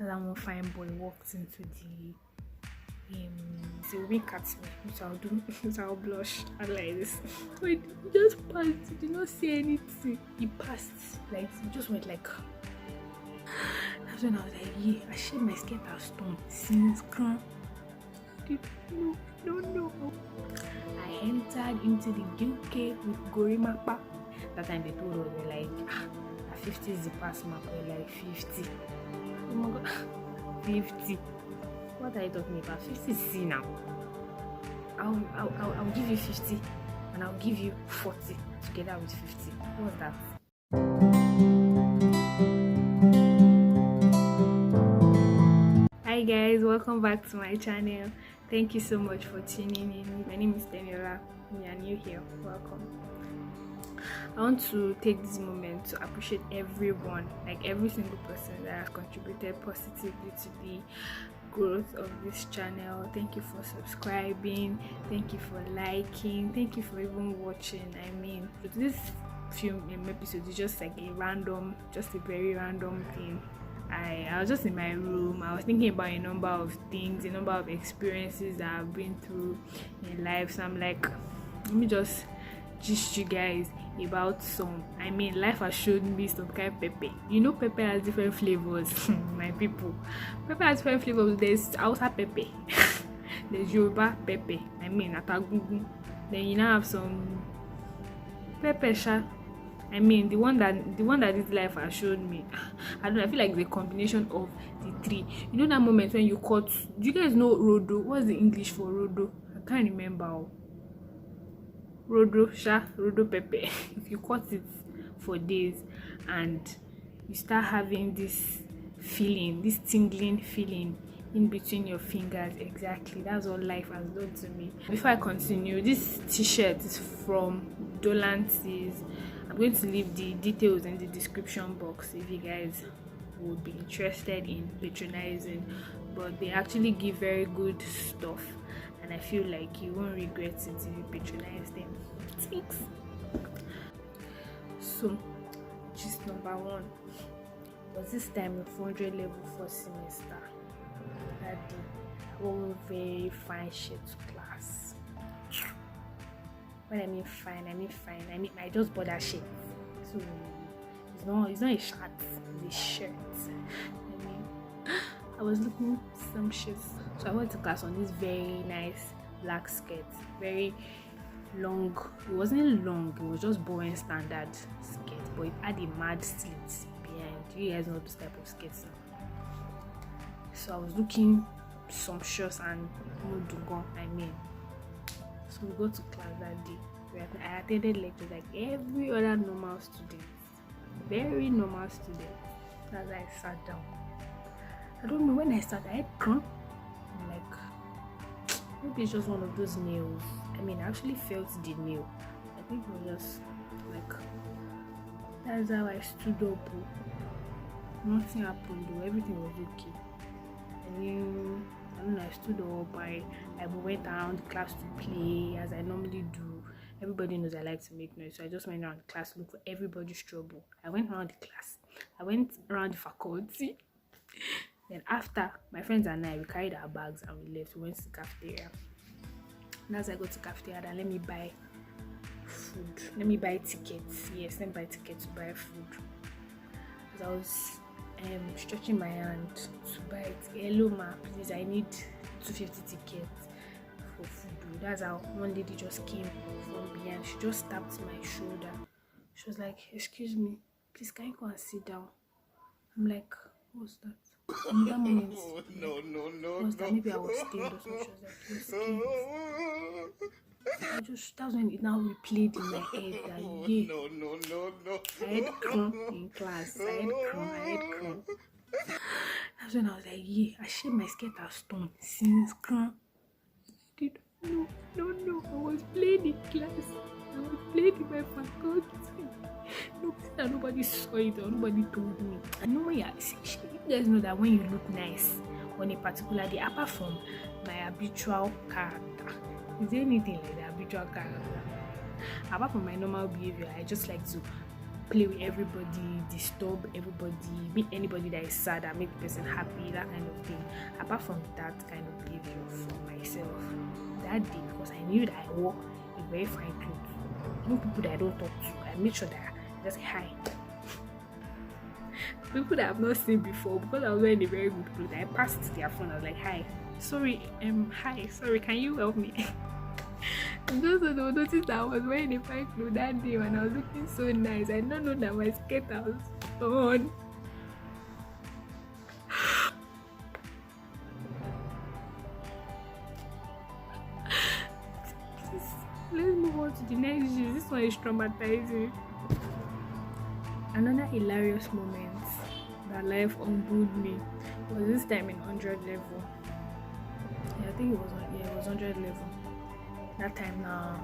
that one fine boy walked into the he will wink at me, which I'll do, which I'll blush and like this. Wait, he just passed, he did not say anything. He passed, like he just went like. That's when I was like, yeah, I shaved my skirt as stone since no. I entered into the UK with Gorimapa. That time they told us we're like 50 is the pass mark, we're like 50. Oh my god, 50. What are you talking about? 50 C now. I'll give you 50 and I'll give you 40 together with 50. What's that? Hi guys, welcome back to my channel. Thank you so much for tuning in. My name is Daniela. If you are new here, welcome. I want to take this moment to appreciate everyone, like every single person that has contributed positively to the growth of this channel. Thank you for subscribing, thank you for liking, thank you for even watching. I mean, this film episode is just like a very random thing. I was just in my room. I was thinking about a number of things, a number of experiences that I've been through in life. So I'm like, let me just gist you guys about some. I mean, life has shown me some kind of pepper. You know, pepper has different flavors. My people, pepper has different flavors. There's Hausa pepper, there's Yoruba pepper. I mean, Atagungun. Then you now have some pepper sha. I mean, the one that this life has shown me, I don't know, I feel like the combination of the three. You know that moment when you cut, do you guys know rodo? What's the English for rodo? I can't remember. Rodo pepper. If you cut it for days and you start having this feeling, this tingling feeling in between your fingers, exactly, that's what life has done to me. Before I continue, this t-shirt is from Dolan's. I'm going to leave the details in the description box if you guys would be interested in patronizing, but they actually give very good stuff and I feel like you won't regret it if you patronize them. Thanks. So gist number one was this time in 400 level first semester. That day, whole very fine shit class. When I mean fine, I just bought that shirt. So it's not a shirt, it's a shirt. I mean, I was looking at some shirts. So I went to class on this very nice black skirt, very long. It wasn't long, it was just boring standard skirt, but it had a mad slit behind. You guys know this type of skirts now. So I was looking sumptuous and modugon, I mean. So we go to class that day. I attended lectures like every other normal student. Very normal student. As I sat down. I don't know, when I started, I had cramp. I'm like, maybe it's just one of those nails. I mean, I actually felt the nail. I think it was just like, that's how I stood up. Nothing happened though, everything was okay. And then, I don't know, I stood up, I went around the class to play as I normally do. Everybody knows I like to make noise, so I just went around the class to look for everybody's trouble. I went around the class, I went around the faculty. Then after, my friends and I, we carried our bags and we left. We went to the cafeteria. And as I go to the cafeteria, then let me buy food. Let me buy tickets. Yes, let me buy tickets to buy food. As I was stretching my hand to buy it. Hello ma, please, I need 250 tickets for food. That's how one lady just came from behind. She just tapped my shoulder. She was like, excuse me, please, can you go and sit down? I'm like, what's that? In that moment, no. What's that? Maybe I was scared or something. She was like, you're scared. That's when it now replayed in my head that no. I had crumb in class. I had crumb. That's when I was like, yeah, I shaved my skirt as stone since crumb. No. I was playing in class. I was playing in my faculty. Nobody saw it or nobody told me. And no, yeah, you guys know that when you look nice on a particular day, apart from my habitual character, is there anything like the habitual character? Apart from my normal behavior, I just like to play with everybody, disturb everybody, meet anybody that is sad and make the person happy, that kind of thing. Apart from that kind of behavior for myself that day, because I knew that I wore a very fine clothes. No people that I don't talk to, I make sure that I just say hi. People that I've not seen before, because I was wearing a very good clothes, I passed their phone. I was like, hi, sorry, hi, sorry, can you help me? Those who don't notice that I was wearing a fine clothes that day when I was looking so nice. I don't know that my skirt was on. Let's move on to the next issue. This one is traumatizing. Another hilarious moment that life humbled me was this time in 100 level. Yeah, I think it was 100 level. That time now,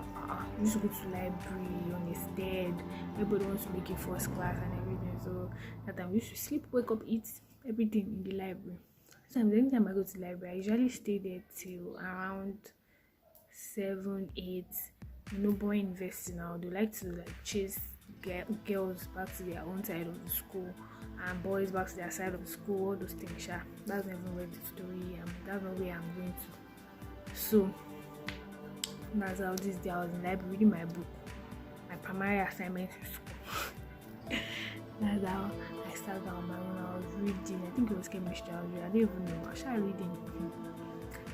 we used to go to library on a stead. Everybody wants to make it first class and everything. So that time we used to sleep, wake up, eat everything in the library. So anytime I go to the library, I usually stay there till around 7, 8. You know, boy university now, they like to like chase girls back to their own side of the school and boys back to their side of the school, all those things. That's not even where the story, that's not where I'm going to. So that's how this day I was in the library reading my book, my primary assignment in school. That's how I sat down on my own. I was reading. I think it was chemistry. I don't even know. I started reading.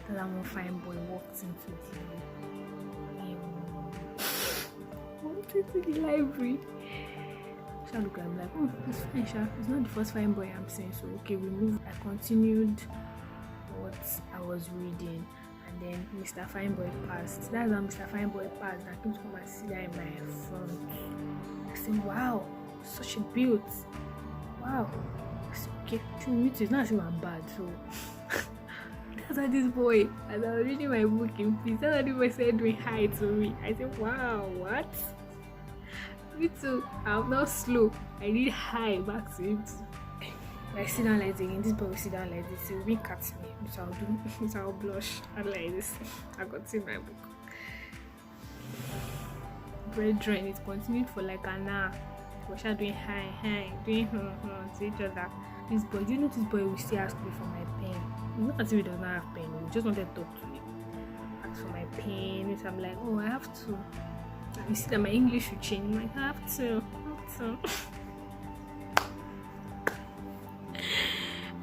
That's how one fine boy walked into the library. I look at him like, oh, it's fine, Sha. It's not the first fine boy I'm seeing. So okay, we moved. I continued what I was reading. And then Mr. Fineboy passed. That's how Mr. Fineboy passed. I came to come and see that in my front. I said, wow, such a build. Wow. I said, okay, me too. It's not as if I'm bad. So that's how this boy, as I was reading my book in peace, that's how this boy said doing hi to me. I said, wow, what? Me too. I'm not slow. I read hi back to him too. I sit down like this again. This boy will sit down like this. He will wink at me. So I'll do. So I'll blush and like this. I got to my book. Brethren, it continued for like an hour. We were doing hi, doing to each other. This boy, do you know this boy will still ask me for my pen? Not as if he does not have pen. He just wanted to talk to me. Ask for my pen. So I'm like, oh, I have to. You see that my English will change. I'm like, I have to.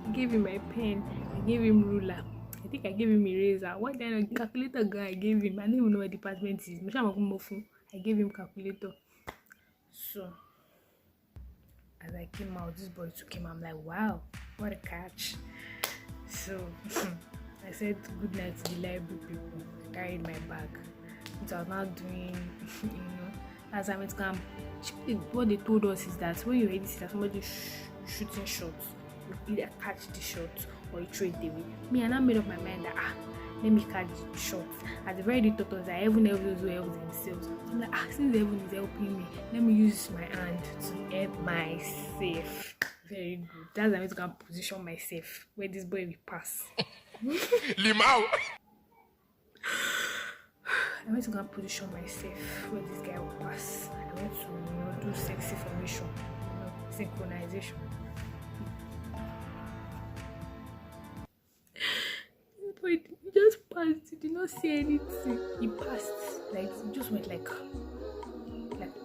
I gave him my pen. I gave him ruler. I think I gave him eraser. What kind of calculator guy I gave him? I don't even know what department is. I gave him calculator. So as I came out, this boy took him. I'm like, wow, what a catch. So I said good night to the library people. I carried my bag. So I was now doing, as I went to camp. What they told us is that when you already see that somebody shooting shots, you either catch the shot or you throw it away. Me, and I made up my mind that let me catch the shot. At the very taught us that heaven helps those who help themselves. So I'm like, since heaven is helping me, let me use my hand to help myself. Very good. That's how I'm going to position myself where this boy will pass. Limau. I went to go and position myself where this guy will pass. I went to do sexy formation, synchronization. But he just passed. He did not say anything. He passed. Like, he just went like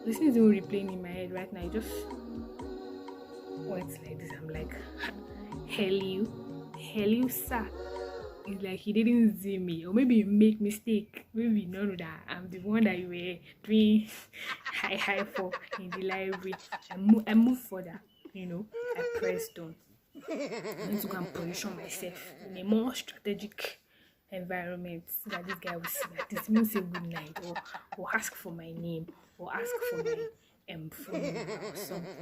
this is even replaying in my head right now. He just went like this. I'm like, hell you, sir. It's like he didn't see me, or maybe you make mistake. Maybe you know that I'm the one that you were doing high for in the library. I moved further, I pressed on. I need to go and position myself in a more strategic environment so that this guy will see that this means say good night, or ask for my name, or ask for my phone number or something.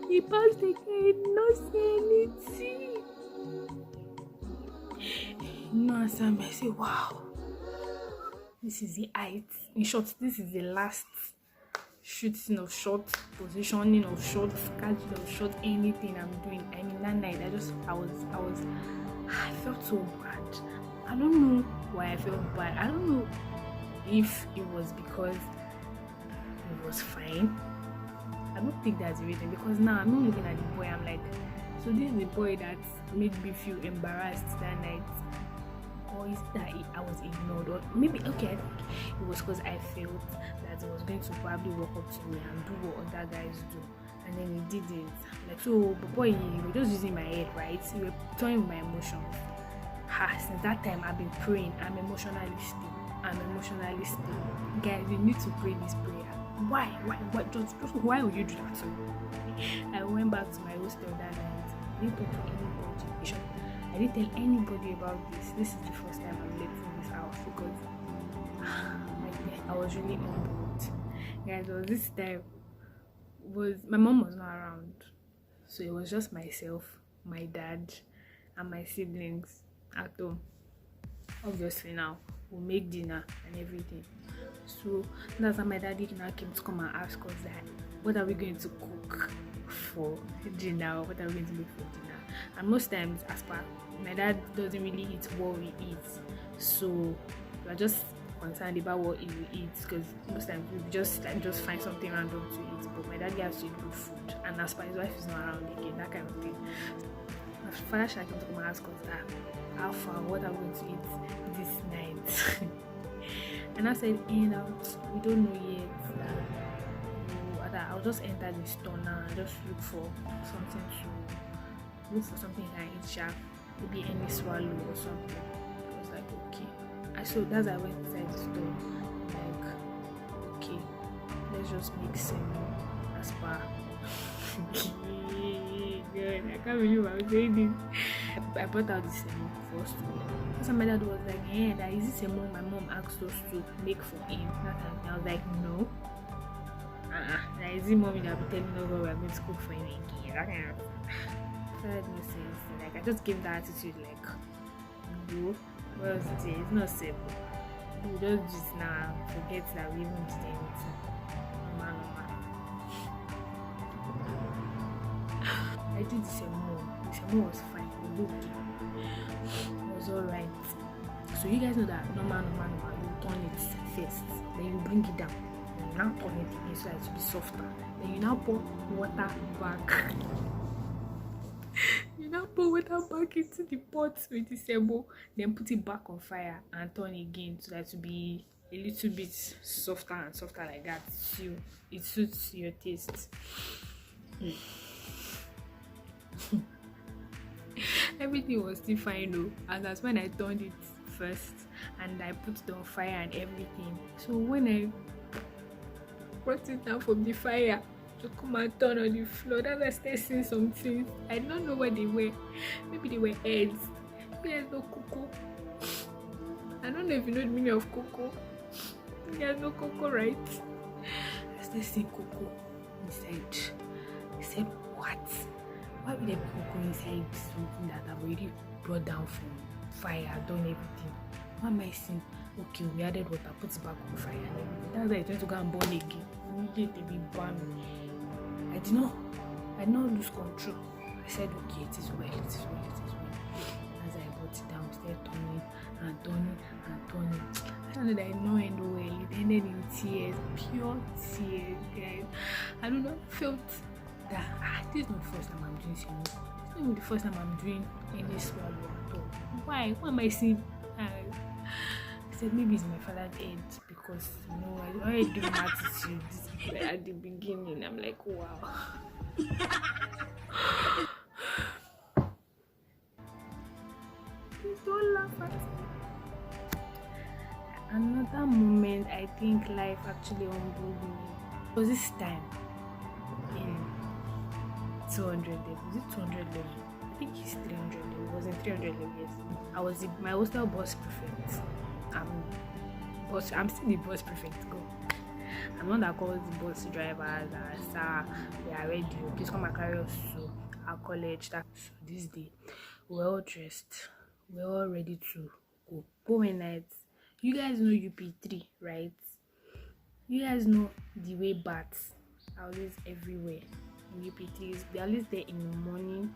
He passed again, not say anything. No answer me. I say, wow. This is the height. In short, this is the last shooting of shot, positioning of shot, catching of shot, anything I'm doing. I mean, that night, I felt so bad. I don't know why I felt bad. I don't know if it was because it was fine. I don't think that's the reason, because now I'm not looking at the boy. I'm like, so this is the boy that made me feel embarrassed that night, or is it that I was ignored, or maybe okay, I think it was because I felt that he was going to probably walk up to me and do what other guys do, and then he didn't. Like, so boy, you were just using my head, right? You were toying with my emotions. Since that time I've been praying. I'm emotionally stable. Guys, you need to pray this prayer. Why just why would you do that to me? I went back to my hostel that night. I didn't talk to anybody. I didn't tell anybody about this. This is the first time I'm leaving this house, because I was really humbled. Guys, there was this time, my mom was not around, so it was just myself, my dad, and my siblings at home. Obviously now we'll make dinner and everything. So that's how my daddy now came to come and ask us that, what are we going to cook for dinner? What are we going to make for dinner? And most times, as per, my dad doesn't really eat what we eat, so we're just concerned about what he will eat, because most times we just find something random to eat. But my daddy has to eat good food, and as per, his wife is not around again, that kind of thing. My father came to come and ask us that, how far, what are we going to eat this night? And I said, we don't know yet. That I'll just enter the store now and just look for something I eat sharp, maybe any swallow or something. I was like, okay. So that's why I went inside the store. Like, okay, let's just make some as per. God, I can't believe I'm saying this. I brought out the semo first. So my dad was like, hey, that is this semo my mom asked us to make for him. And I was like, no. That is the mommy that will be telling us what we're going to cook for him again. That kind of that no sense. Like, I just gave that attitude like, no, what else it is? It's not simple. We'll just do it now, forget that we even did anything. Normal. I did the semo. The semo was fine. It was alright. So you guys know that normal, you turn it first, then you bring it down, then you now turn it again so that it will be softer. Then you now pour water back. You now pour water back into the pot with the semo, then put it back on fire and turn again so that it will be a little bit softer and softer like that. So it suits your taste. Everything was still fine though, and that's when I turned it first and I put it on fire and everything. So when I brought it down from the fire to come and turn on the floor, that's when I started seeing some things. I don't know what they were. Maybe they were eggs. Maybe there's no cocoa. I don't know if you know the meaning of cocoa. There's no cocoa, right? I started seeing cocoa inside. I said, what? Why would there be cocoa inside something that I've already brought down from fire, done everything? What am I saying? Okay, we added water, put it back on fire and everything. That's why I tried to go and burn again. Immediately we burned. I did not lose control. I said, okay, it is well. As I brought it down, we started turning. I don't know that it not ended well. It ended in tears, pure tears, guys. I don't know, I felt that this is not the first time I'm doing semo. It's not even the first time I'm doing any swallow at all. Why am I seeing? I said maybe it's my father's head, because I already do attitude at the beginning. I'm like, wow. Please don't laugh at me. Another moment I think life actually humbled me was this time in 200 level. Is it 200 level? I think it's 300 level. It was in 300 level, yes. I was my hostel bus prefect. I'm still the bus prefect. Go. I'm not that calls the bus drivers and sir, we are ready. Please come and carry us to our college. So this day, we're all dressed. We're all ready to go. Going nights. You guys know UP3, right? You guys know the way bats are always everywhere. UP3s, they're always there in the morning.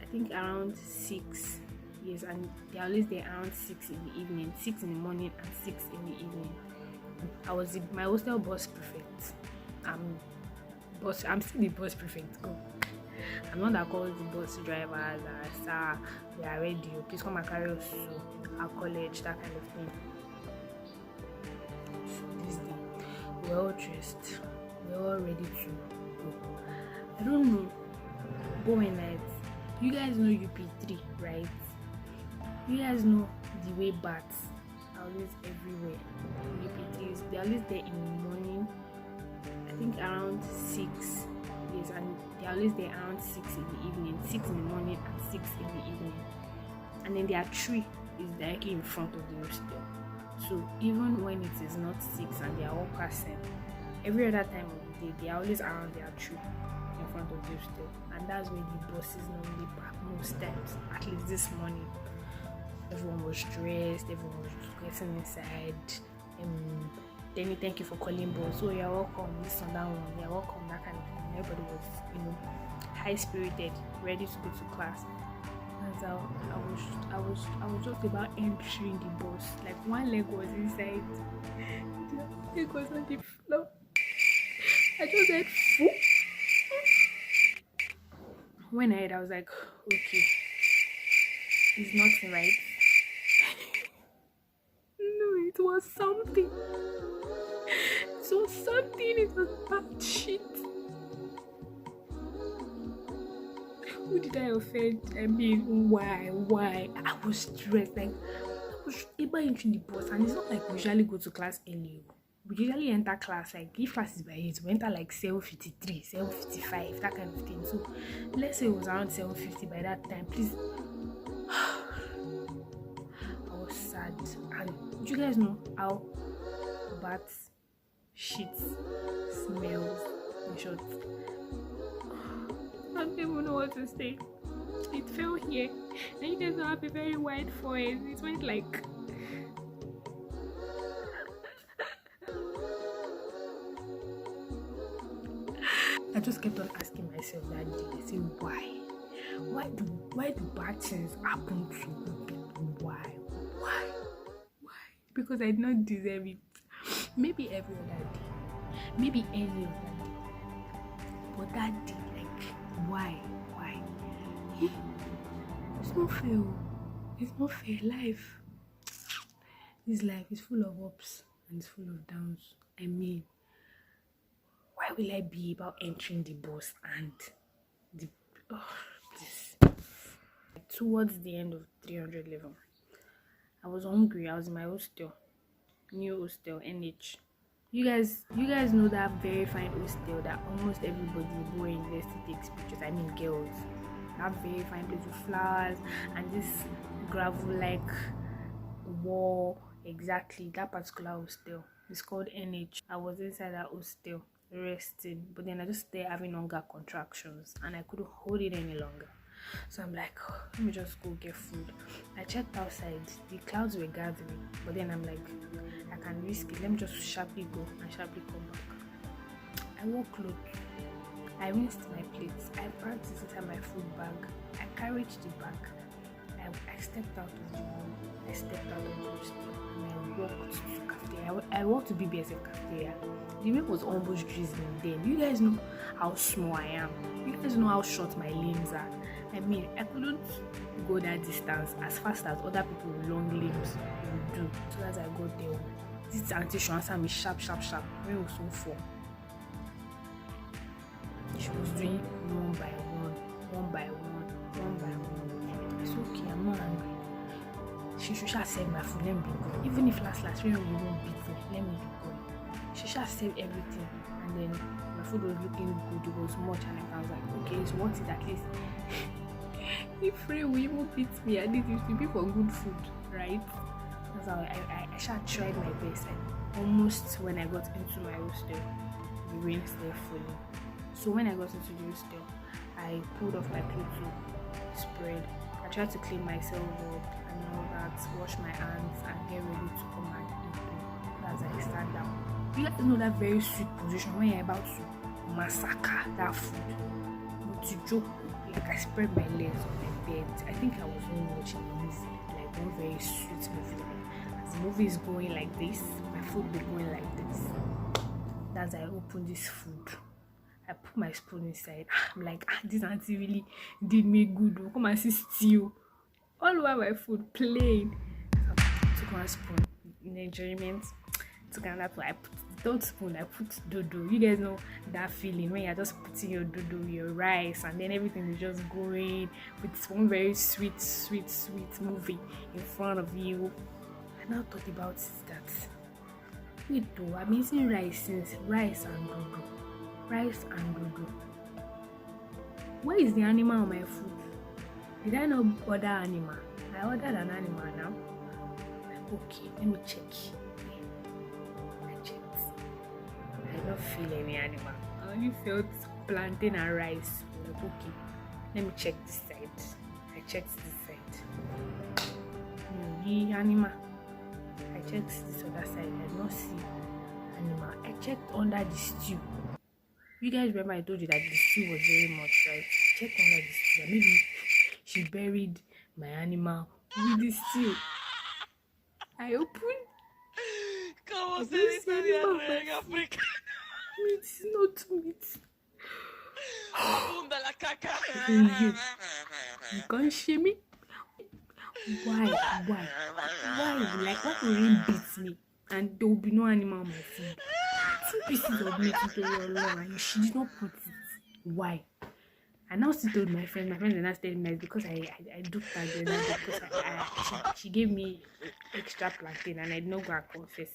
I think around 6, Yes, and they're always there around 6 in the evening, 6 in the morning and 6 in the evening. My hostel bus prefect. I'm still the bus prefect. Go. I'm not that calls the bus drivers and sir, we are ready. Please come and carry us to our college, that kind of thing. So this day, we're all dressed, we're all ready to go. I don't know, going night. You guys know UP3, right? You guys know the way bats are always everywhere. UP3s, they're always there in the morning. I think around 6. Yes, and they're always there around 6 in the evening, 6 in the morning and 6 in the evening. And then their tree is directly in front of the hostel. So even when it is not 6 and they are all passing, every other time of the day, they are always around their tree in front of the hostel. And that's where the buses normally park most times, at least this morning. Everyone was dressed, everyone was getting inside. Then thank you for calling boss. So you're welcome, this and that one, you're welcome, that kind of thing. Everybody was, high spirited, ready to go to class. And so I was just about entering the bus. Like one leg was inside, the other leg was on the floor. I just said, "Foo." When I heard, I was like, okay, it's nothing, right? No, it was something. It was bad shit. Who did I offend? I mean, why? I was stressed. Like, I was able entering the bus, and it's not like we usually go to class early. We usually enter class, like, if class is by 8, we enter like 7:53, 7:55, that kind of thing. So, let's say it was around 7:50 by that time, please. I was sad. And you guys know how bats, shit, smells, in short. I don't even know what to say. It fell here, and you guys don't have a very wide forehead. It went like. I just kept on asking myself that day. I said, why? Why do bad things happen to good people? Why? Because I did not deserve it. Maybe every other day, maybe any other day, but that day, like, why? It's not fair. It's not fair. This life is full of ups and it's full of downs. I mean, why will I be about entering the bus and this? Towards the end of 300 level, I was hungry. I was in my hostel, new hostel, NH. You guys know that very fine hostel that almost everybody who university takes pictures. I mean, girls. That very fine place with flowers and this gravel-like wall. Exactly, that particular hostel. It's called NH. I was inside that hostel resting, but then I just started having hunger contractions and I couldn't hold it any longer. So I'm like, let me just go get food. I checked outside, the clouds were gathering, but then I'm like, I can risk it. Let me just sharply go and sharply come back. I wore clothes. I rinsed my plates. I packed it inside my food bag. I carried the bag. I stepped out of the room. I stepped out of the hostel and I walked to the cafeteria. I walked to BBSF cafeteria. The rain was almost drizzling then. You guys know how small I am. You guys know how short my limbs are. I mean, I couldn't go that distance as fast as other people with long limbs would do. So as I got there, this auntie should answer me sharp. Rain was so full. She was doing one by one. It's okay, I'm not angry. She should just save my food, let me be good. Even if last rain will won't beat me, let me be good. She just saved everything, and then my food was looking good, it was much, and I was like, okay, it's worth it at least. If rain will even beat me, at least it will be for good food, right? So I tried my best, and almost when I got into my hostel, the rain started falling. So when I got into the hostel, I pulled off my clothes to spread. I tried to clean myself up and all that, wash my hands and get ready to come and eat as I stand down. You guys know that very sweet position when you're about to massacre that food. But to joke, like I spread my legs on them. bed. I think I was watching a movie, like one very sweet movie. Like, as the movie is going like this, my food be going like this. That's I open this food. I put my spoon inside. I'm like, this auntie really did me good. Oh, come and see stew. All over my food, plain. So I took one spoon in enjoyment. Took another spoon. I put the third spoon. I put dodo. You guys know that feeling when you're just putting your dodo, your rice, and then everything is just going with one very sweet movie in front of you. I now thought about that. Wait, though, I'm eating rice and dodo. Rice and dodo. Where is the animal on my food? Did I not order animal? I ordered an animal now. Okay, let me check. I checked. I don't feel any animal. I only felt plantain and rice. Like, okay, let me check this side. I checked this side. The animal. I checked this other side. I did not see animal. I checked under the stew. You guys remember I told you that the stew was very much, right? Check under the stew. Maybe she buried my animal with the stew. I opened. ¿Cómo se dice diarrea en África? Meat, not meat. Funda la caca. You can't shame me. Why? Like, what will really beat me? And there will be no animal on my food. 2 pieces of meat into your law, and she did not put it. Why? I now still told my friends are not telling me because I duped her the other day because she gave me extra plantain and I did not go and confess.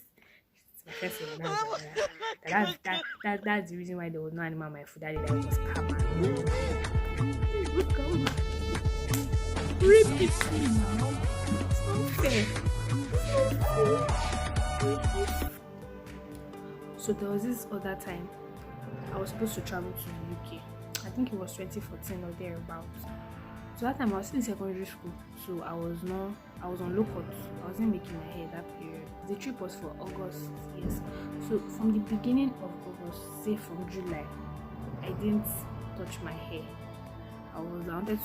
My friend said that's the reason why there was no animal on my food that day. That was karma. Repeat me now. It's not fair. So there was this other time I was supposed to travel to the UK. I think it was 2014 or thereabouts. So that time I was in secondary school, so I was on low-cut. I wasn't making my hair that period. The trip was for August, yes. So from the beginning of August, say from July, I didn't touch my hair. I wanted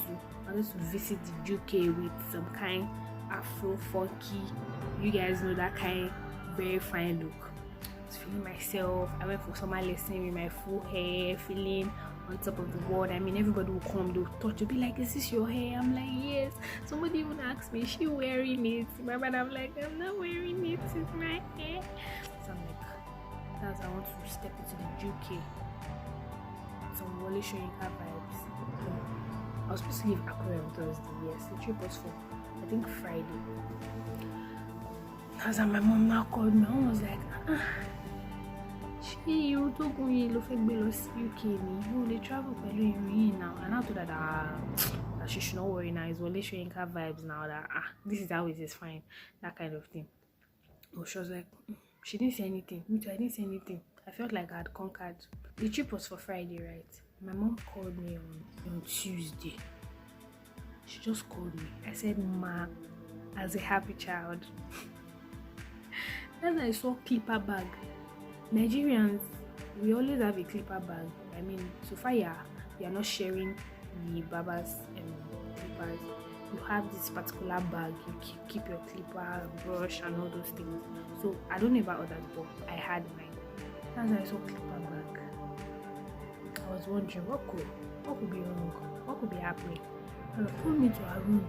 to visit the UK with some kind Afro funky. You guys know that kind, very fine look. I was feeling myself. I went for summer lesson with my full hair, feeling on top of the world. I mean, everybody will come, they'll touch, they'll be like, "Is this your hair?" I'm like, "Yes." Somebody even asked me, "Is she wearing it?" But I'm like, "I'm not wearing it, it's my hair." So I'm like, that's I want to step into the UK. Some Wole Soyinka vibes. I was supposed to leave Akure on Thursday, yes. The trip was for, I think, Friday. That's when my mom now called me. My mom was like, you tó gun yìí ló fẹ́ gbé lọ sí UK ni, you dey travel pẹ̀lú irun yìí now. And I told her that she should not worry now. It's Wole Soyinka vibes now, that this is how it is, fine, that kind of thing. But she was like, she didn't say anything. Me too, I didn't say anything. I felt like I had conquered. The trip was for Friday, right? My mom called me on Tuesday. She just called me. I said, "Ma," as a happy child. Then I saw clipper bag. Nigerians, we always have a clipper bag. I mean, so far, we are not sharing the Baba's clippers. You have this particular bag. You keep your clipper, brush, and all those things. So I don't know about others, but I had mine. As I saw clipper bag, I was wondering what could be wrong, what could be happening. And she pulled me to her room.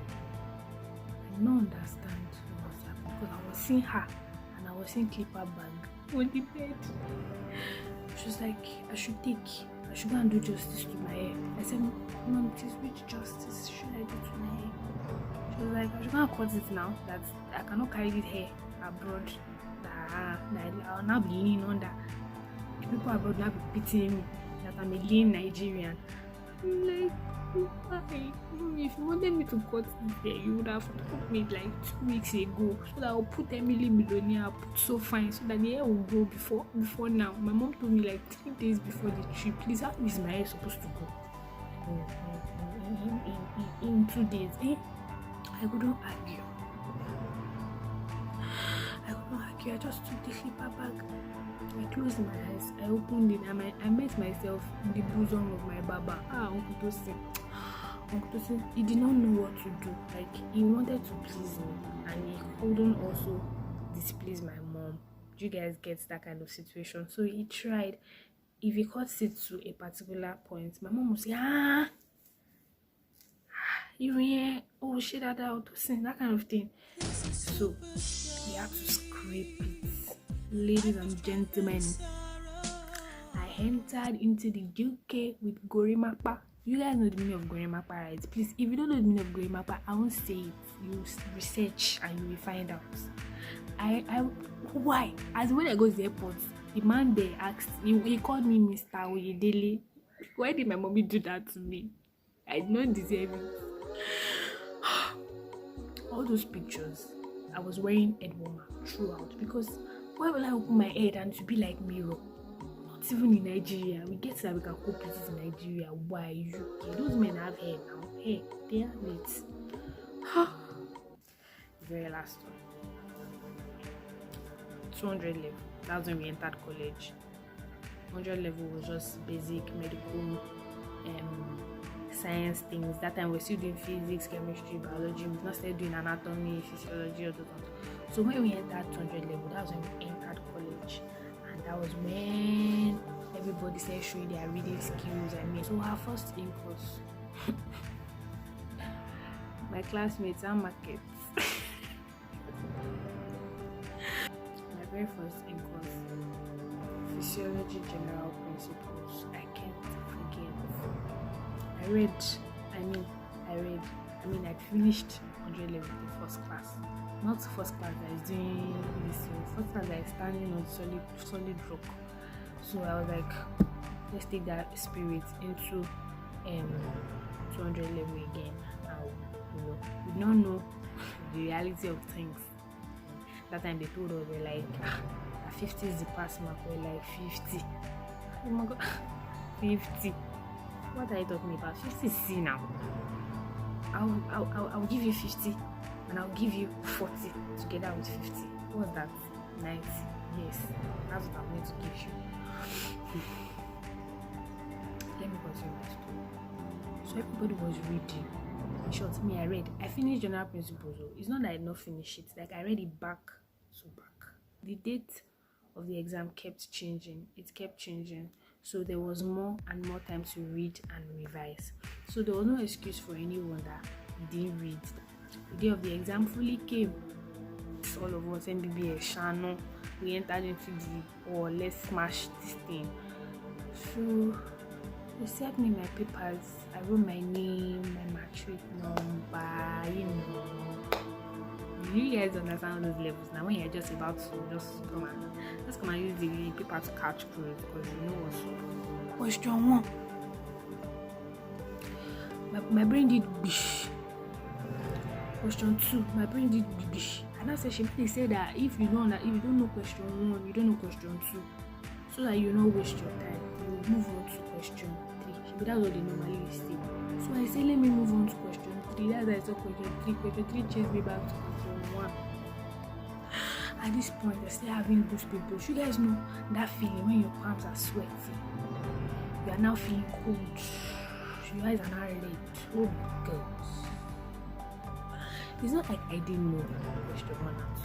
I don't understand what was happening because I was seeing her and I was seeing clipper bag on the bed. She was like, I should go and do justice to my hair. I said, "Mom, please, which justice should I do to my hair?" She was like, I should go and cut it now, that I cannot carry this hair abroad. That I'll now be leaning under. The people abroad now be pitying me that I'm a lean Nigerian. I'm like, why? If you wanted me to cut this hair, you would have told me like 2 weeks ago, so that I'll put Emily Millionaire, I'll put so fine, so that the hair will grow before now. My mom told me like 3 days before the trip, "Please, how is my hair supposed to grow in 2 days?" I couldn't argue. I just took the clipper bag. I closed my eyes. I opened it and I met myself in the bosom of my Baba. Uncle Tosin. Uncle Tosin, he did not know what to do. Like, he wanted to please me, and he couldn't also displease my mom. Do you guys get that kind of situation? So he tried. If he cuts it to a particular point, my mom would say, you here? Oh shit, that Tosin, that kind of thing. So he had to scrape it. Ladies and gentlemen, I entered into the UK with Gorimapa. You guys know the meaning of Gorimapa, right? Please, if you don't know the meaning of Gorimapa, I won't say it. You research and you will find out. Why? As when I go to the airport, the man there asked, he called me Mr. Oyedele. Why did my mommy do that to me? I don't deserve it. All those pictures, I was wearing head warmer throughout, because why will I open my head and to be like mirror? Not even in Nigeria. We get that we can cope with it in Nigeria. Why UK? Those men have hair now. Hair, they have it. Very last one. 200 level. That's when we entered college. 100 level was just basic medical science things. That time we're still doing physics, chemistry, biology. We've not started doing anatomy, physiology, or those. So when we entered 200 level, that was when we entered college, and that was when everybody started showing their reading skills. So our first in course, my classmates and markets. My very first in course, physiology general principles. I can't forget. I finished 100 level in first class. Not first class that is doing this year, first class that is standing on solid rock. So I was like, let's take that spirit into 200 level again. We don't know the reality of things. That time they told us, they're like, 50 is the pass mark. We're like 50. Oh my god, 50. What are you talking about? 50 C now. I'll give you 50 and I'll give you 40 together with 50. What's that? 90. Yes, that's what I'm going to give you. Let me continue my story. So everybody was reading. In short, me, I read. I finished general principles. It's not that I did not finish it. Like, I read it back to back. The date of the exam kept changing. It kept changing. So there was more and more time to read and revise. So there was no excuse for anyone that we didn't read. The day of the exam fully came. All of us, MBBS, Shano, we entered into let's smash this thing. So they sent me my papers. I wrote my name, my matric number, You guys understand those levels now when you're just about to come and use the paper to catch cruise, because you know what's question 1. My brain did bish. Question 2, my brain did bish. And I said they said that if you don't know question 1, you don't know question 2. So that you don't waste your time, you move on to question 3. But that's what they normally say. So I said, let me move on to question 3. That's why I saw question 3. Question 3 chased me back to question 1. At this point, I still having goose pimples. You guys know that feeling when your palms are sweaty. You are now feeling cold. Your eyes are now red. Oh my God. It's not like I didn't know question 1 and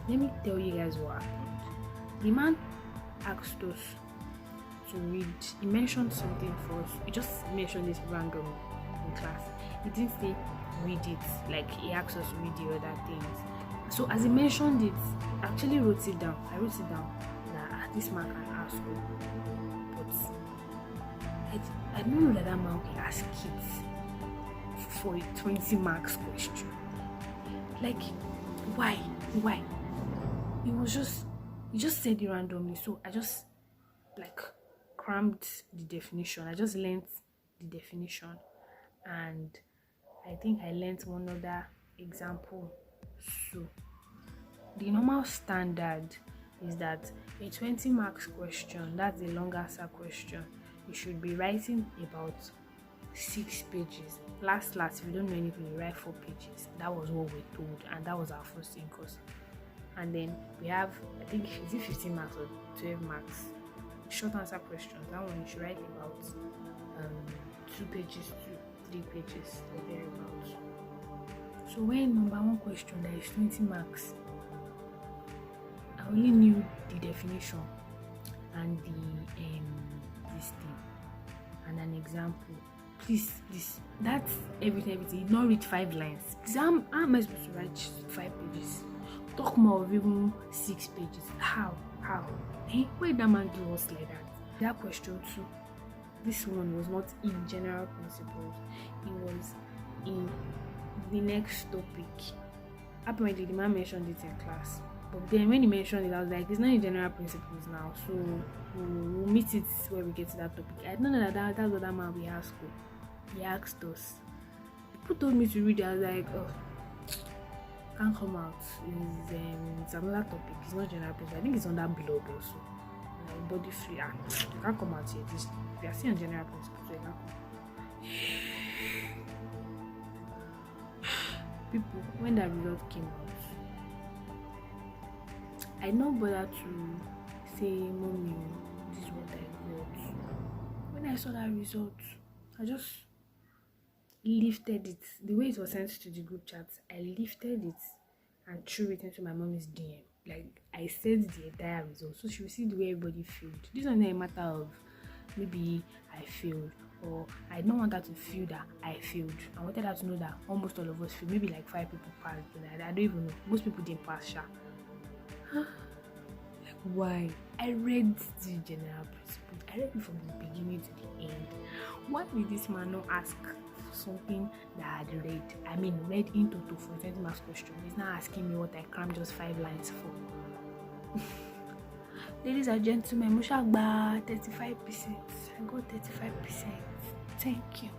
2. Let me tell you guys what happened. The man asked us to read. He mentioned something for us. He just mentioned this random in class. He didn't say read it, like he asked us to read the other things. So as he mentioned it, I actually wrote it down. That this man can ask you. But I don't know that man can ask kids for a 20 marks question. Like, why? He just said it randomly. So I just crammed the definition. I just learnt the definition, and I think I learnt one other example. So the normal standard is that a 20 marks question, that's a long answer question, you should be writing about 6 pages. Last, if you don't know anything, you write 4 pages. That was what we're told, and that was our first in course. And then we have, I think, is it 15 marks or 12 marks? Short answer questions. That one you should write about 2 pages too. 3 pages or thereabouts. So when number 1 question that is 20 marks, I only knew the definition and this thing and an example. Please, that's everything. You not read 5 lines. Please, how am I supposed to write 5 pages? Talk more of even 6 pages. How? Hey, why did that man do us like that? That question too. This one was not in general principles. It was in the next topic. Apparently, the man mentioned it in class. But then when he mentioned it, I was like, it's not in general principles now. So we'll meet it where we get to that topic. I don't know that's what that man we asked. He asked us. People told me to read it. I was like, oh, can't come out. It's another topic. It's not general principles. I think it's on that blog also. Like body free. You can't come out here. We are seeing general principles. So you can't come. People, when that result came out, I don't bother to say, Mommy, this is what I got. When I saw that result, I just lifted it. The way it was sent to the group chat, I lifted it and threw it into my mommy's DM. Like, I said the entire result, so she will see the way everybody failed. This was not a matter of maybe I failed, or I don't want her to feel that I failed. I wanted her to know that almost all of us failed. Maybe like 5 people passed, but I don't even know. Most people didn't pass, Why? I read the general principle. I read it from the beginning to the end. Why did this man not ask for something that I had read? I mean, read in total for 20 marks question. He's not asking me what I crammed just 5 lines for. Ladies and gentlemen, Mushagba 35%. I got 35%. Thank you.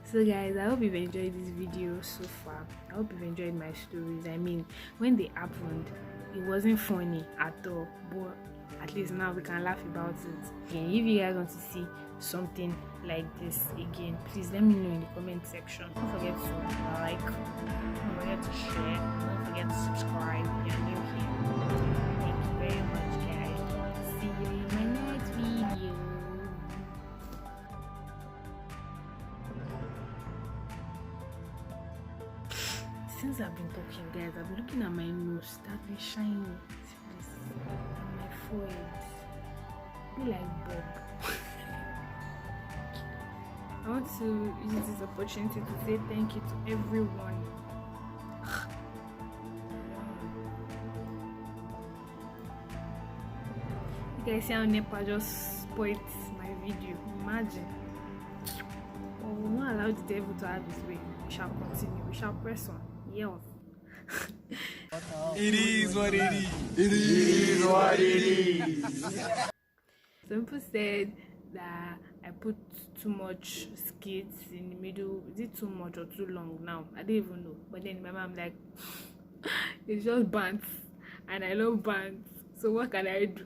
So guys, I hope you've enjoyed this video so far. I hope you've enjoyed my stories. I mean, when they happened, it wasn't funny at all, but at least now we can laugh about it. And if you guys want to see something like this again, please let me know in the comment section. Don't forget to like, don't forget to share, don't forget to subscribe if you're new here. Thank you very much, guys. See you in my next video. Since I've been talking, guys, I've been looking at my nose that's been shining. This and my forehead. Be like Bob. I want to use this opportunity to say thank you to everyone. You guys see how Nepa just spoiled my video. Imagine. But we will not allow the devil to have his way. We shall continue. We shall press on. Yeah. It is what it is. It is what it is. Some people said that I put too much skits in the middle. Is it too much or too long now? I don't even know. But then remember, I'm like, it's just bands, and I love bands. So what can I do?